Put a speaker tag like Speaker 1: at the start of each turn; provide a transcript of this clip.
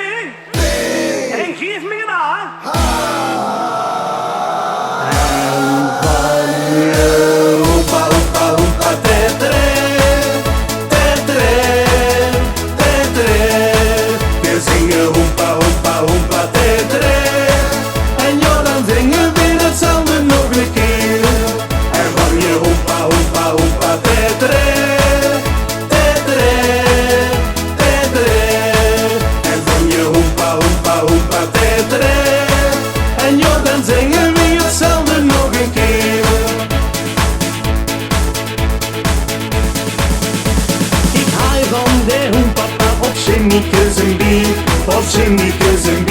Speaker 1: mee. En geef me een A.
Speaker 2: Oompa, oompa, oompa, tetere, tetere, tetere. We zingen oompa, oompa, oompa, tetere. En ja, dan zingen we hetzelfde nog een keer. En van je oompa, oompa, oompa, tetere, tetere, tetere. En van je oompa, oompa, oompa, tetere. En ja, dan zingen we hetzelfde nog een keer.
Speaker 1: Ik haal van de hoenpapa op Jimmyke zijn bier, op Jimmyke zijn bier.